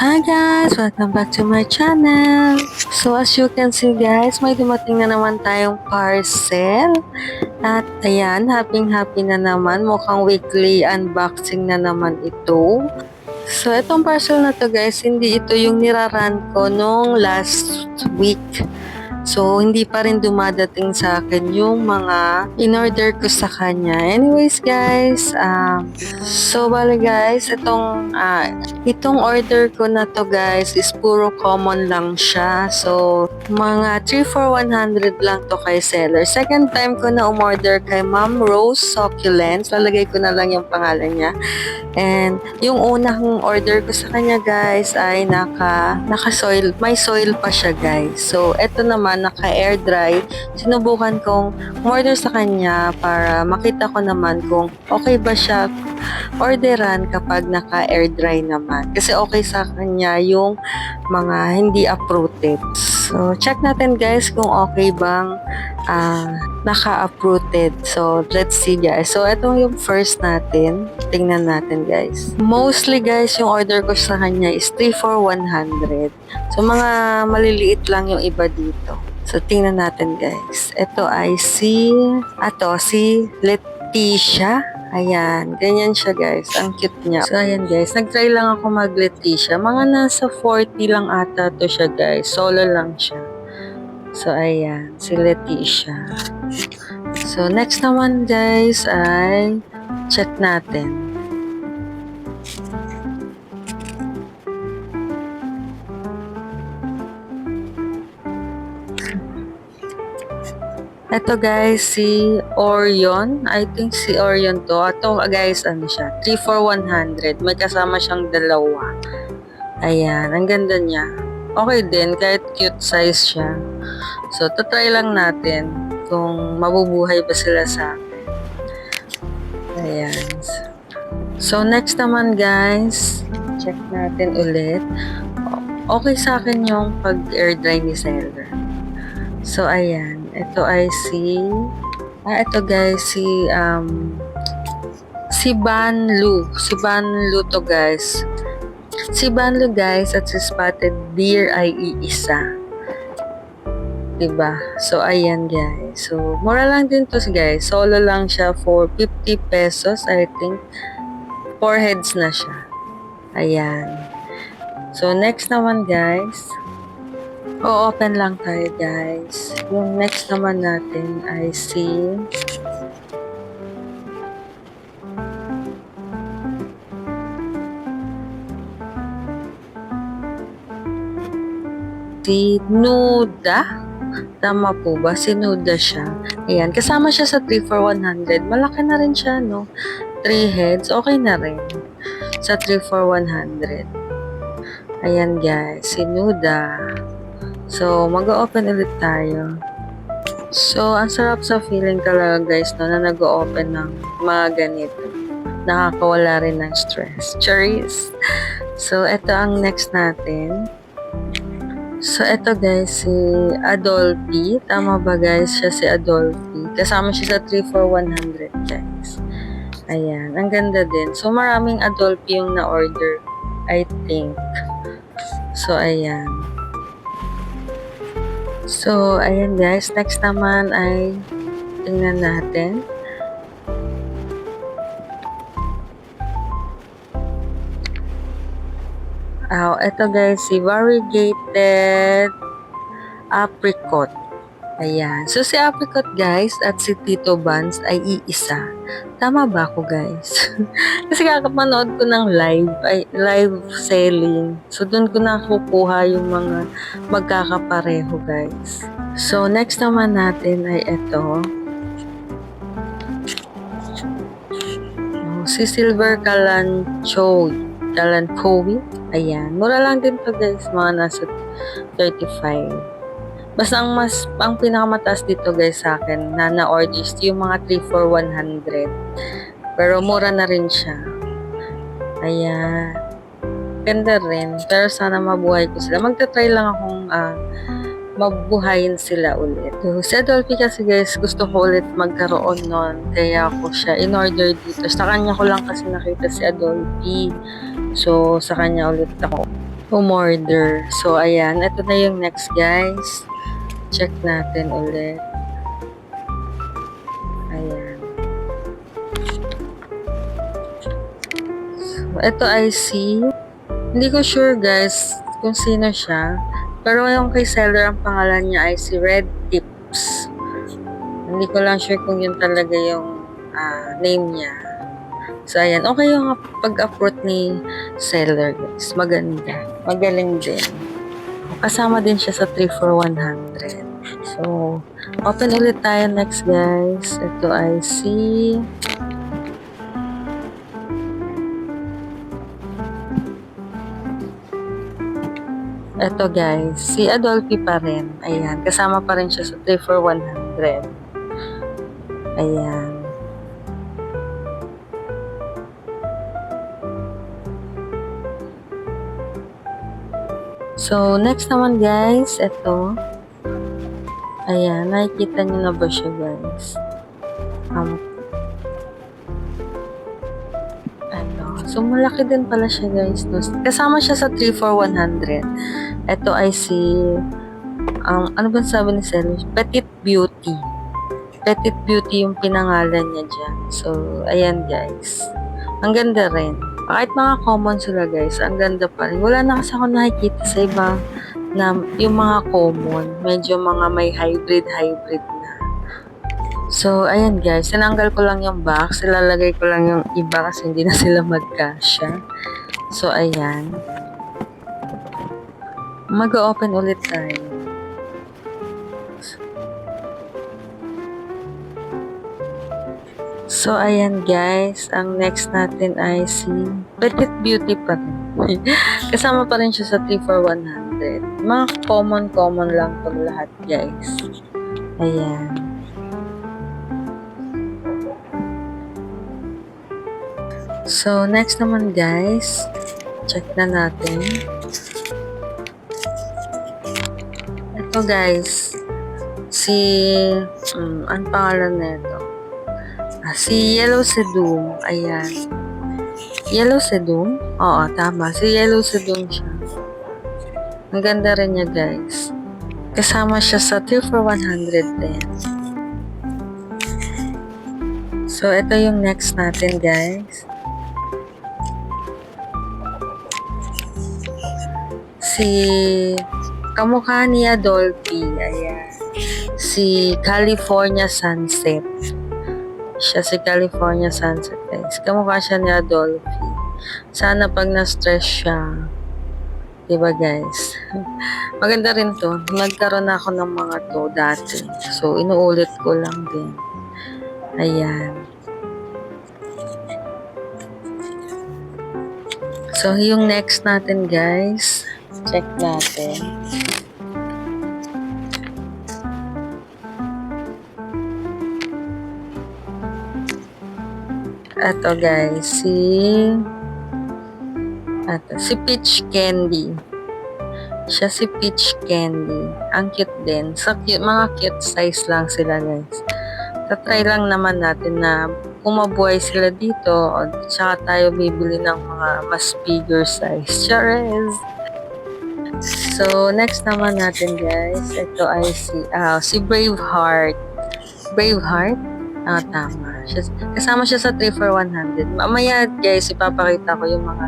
Hi guys! Welcome back to my channel! So as you can see guys, may dumating na naman tayong parcel. At ayan, happy na naman. Mukhang weekly unboxing na naman ito. So itong parcel na to guys, hindi ito yung niraran ko nung last week. So, hindi pa rin dumadating sa akin yung mga in-order ko sa kanya. Anyways, guys, bale guys, itong order ko na to guys is puro common lang siya. So, mga 3 for 100 lang to kay seller. Second time ko na umorder kay Ma'am Rose Succulents. Lalagay ko na lang yung pangalan niya. And yung unang order ko sa kanya guys ay naka-soil, may soil pa siya guys. So eto naman naka-air dry. Sinubukan kong order sa kanya para makita ko naman kung okay ba siya orderan kapag naka-air dry naman. Kasi okay sa kanya yung mga hindi uprooted. So check natin guys kung okay bang naka-uprooted. So, let's see guys. So, ito yung first natin. Tingnan natin guys. Mostly guys, yung order ko sa kanya is 3 for 100. So, mga maliliit lang yung iba dito. So, tingnan natin guys. Ito ay si Leticia. Ayan, ganyan siya guys. Ang cute niya. So, ayan guys. Nag-try lang ako mag-Leticia. Mga nasa 40 lang ata to siya guys. Solo lang siya. So, ayan. Si Leticia. So, next naman guys ay check natin. Ito guys, si Orion. I think si Orion to. Ito guys, ano siya? 3 for 100. May kasama siyang dalawa. Ayan, ang ganda niya. Okay din, kahit cute size siya. So, try lang natin kung mabubuhay ba sila sa akin. Ayan. So, next naman guys, check natin ulit. Okay sa akin yung pag-air dry ni seller. So, ayan. Ito ay ito guys, si Banlu. Si Banlu to guys. Si Banlu guys at si Spotted Deer ay iisa. Diba? So, ayan guys. So, mura lang din to guys. Solo lang siya for 50 pesos. I think 4 heads na siya. Ayan. So, next naman guys. O-open lang tayo guys. Yung next naman natin ay si Nuda. Tama po ba? Sinuda siya. Ayan. Kasama siya sa 3 for 100. Malaki na rin siya, no? 3 heads. Okay na rin. Sa 3 for 100. Ayan, guys. Sinuda. So, mag-open ulit tayo. So, ang sarap sa feeling talaga, guys, no? Na nag-open ng mga ganito. Nakakawala rin ng stress. Charis! So, ito ang next natin. So, eto guys, si Adolphi. Tama ba guys? Siya si Adolphi. Kasama siya sa 3 for 100 guys. Ayan. Ang ganda din. So, maraming Adolphi yung na-order. I think. So, ayan. So, ayan guys. Next naman ay tingnan natin. Ito guys, si Variegated Apricot. Ayan. So, si Apricot guys at si Tito Buns ay iisa. Tama ba ako guys? Kasi kakapanood ko ng live selling. So, doon ko nakukuha yung mga magkakapareho guys. So, next naman natin ay ito. Si Silver Kalanchoe. Ayan. Mura lang din to guys. Mga nasa 35. Basta ang pinakamataas dito guys sa akin na na-order is yung mga 3 for 100. Pero mura na rin siya. Ayan. Ganda rin. Pero sana mabuhay ko sila. Magta-try lang akong mabuhayin sila ulit. So, si Adolphi kasi guys, gusto ko ulit magkaroon nun. Kaya ako siya in-order dito. Sa kanya ko lang kasi nakita si Adolphi. So, sa kanya ulit ako umorder. So, ayan. Ito na yung next, guys. Check natin ulit. Ayan. So, ito I see. Hindi ko sure, guys, kung sino siya. Pero yung kay seller, ang pangalan niya ay si Red Tips. Hindi ko lang sure kung yun talaga yung name niya. So, ayan. Okay yung pag-upload ni seller, guys. Maganda. Magaling din. Kasama din siya sa 3 for 100. So, open ulit tayo next, guys. Ito ay si... Ito, guys. Si Adolphi pa rin. Ayan. Kasama pa rin siya sa 3 for 100. Ayan. So, next naman, guys, ito. Ayan, nakikita niyo na ba siya, guys? So, malaki din pala siya, guys. No? Kasama siya sa 3 for 100. Ito ay si, ano ba sabi ni Seller? Petite Beauty. Petite Beauty yung pinangalan niya dyan. So, ayan, guys. Ang ganda rin. Kahit mga common sila, guys, ang ganda pa rin. Wala na kasi ako nakikita sa iba na yung mga common. Medyo mga may hybrid na. So, ayan, guys. Tinanggal ko lang yung box. Ilalagay ko lang yung iba kasi hindi na sila magkasya. So, ayan. Mag-open ulit tayo. So, ayan, guys. Ang next natin ay si Petite Beauty pa rin. Kasama pa rin siya sa 3 for 100. Mga common lang pag lahat, guys. Ayan. So, next naman, guys. Check na natin. Ito, guys. Si... ang pangalan na ito? Si Yellow Sedum. Ayan. Yellow Sedum? Oo, tama. Si Yellow Sedum siya. Ang ganda rin niya, guys. Kasama siya sa 3 for 100 din. So, ito yung next natin, guys. Si kamukha ni Adolphi. Ayan. Si California Sunset. Siya si California Sunset, guys. Kamukha siya ni Adolphi. Sana pag na-stress siya. Diba, guys? Maganda rin to. Nagkaroon ako ng mga to dati. So, inuulit ko lang din. Ayan. So, yung next natin, guys. Check natin. Ito, guys, si Peach Candy. Siya si Peach Candy. Ang cute din. So, mga cute size lang sila, guys. Tatry lang naman natin na kumabuhay sila dito o tsaka tayo bibili ng mga mas bigger size. Charis! So, next naman natin, guys. Ito ay si Braveheart. Braveheart? Tama. Kasama siya sa 3 for 100. Mamaya, guys, ipapakita ko yung mga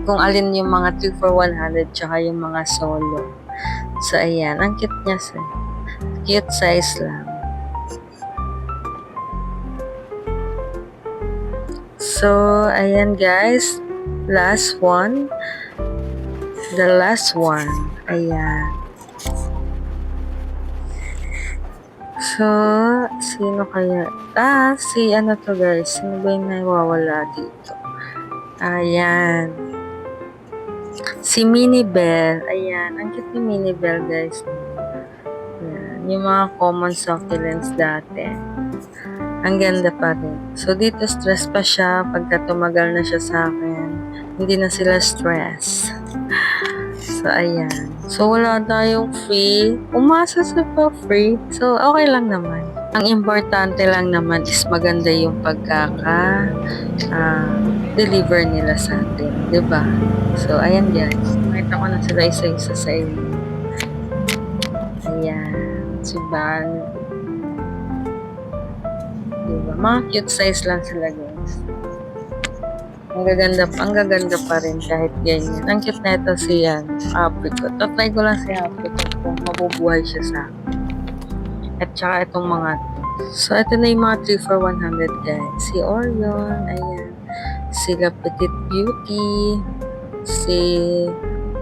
kung alin yung mga 3 for 100 tsaka yung mga solo. So, ayan. Ang cute niya. Cute size lang. So, ayan, guys. Last one. The last one. Ayan. So, sino kaya? Si ano to, guys? Sino ba yung nawawala dito? Ayan. Si Minibel. Ayan. Ang cute ni Minibel, guys. Ayan. Yung mga common succulents dati. Ang ganda pa rin. So, dito stress pa siya. Pagka tumagal na siya sa akin, hindi na sila stress. So, ayan. So, wala tayong free. Umasa sa pa free. So, okay lang naman. Ang importante lang naman is maganda yung deliver nila sa atin, 'di ba? So, ayan guys. Nakita ko na sila isa-isa sa inyo. Ayan. Si Ban. Diba? Mga cute size lang sila guys. Ang gaganda pa rin kahit ganyan. Ang cute na ito si apricot. Tatry ko lang si apricot kung mabubuhay siya sa akin. At saka itong mga so, ito na yung mga 3 for 100 guys. Si Orion, ayan. Sila Petite Beauty.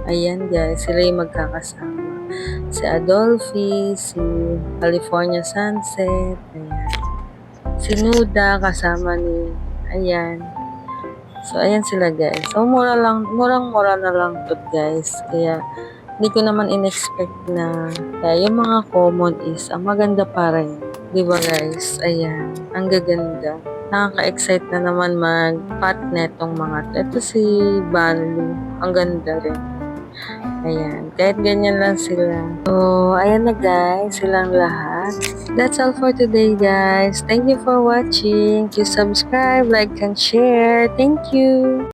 Ayan guys, sila yung magkakasama. Si Adolphe, si California Sunset, ayan. Si Nuda, kasama ni, ayan. So, ayan sila guys. So, murang-mura na lang to guys. Kaya, hindi ko naman in-expect na kaya yung mga common is ang maganda pa rin. Diba guys? Ayan. Ang gaganda. Nakaka-excite na naman mag-pot na itong mga to. Ito si Banlu. Ang ganda rin. Ayan. Kahit ganyan lang sila. So, ayan na guys. Silang lahat. That's all for today guys. Thank you for watching. Please subscribe, like, and share. Thank you.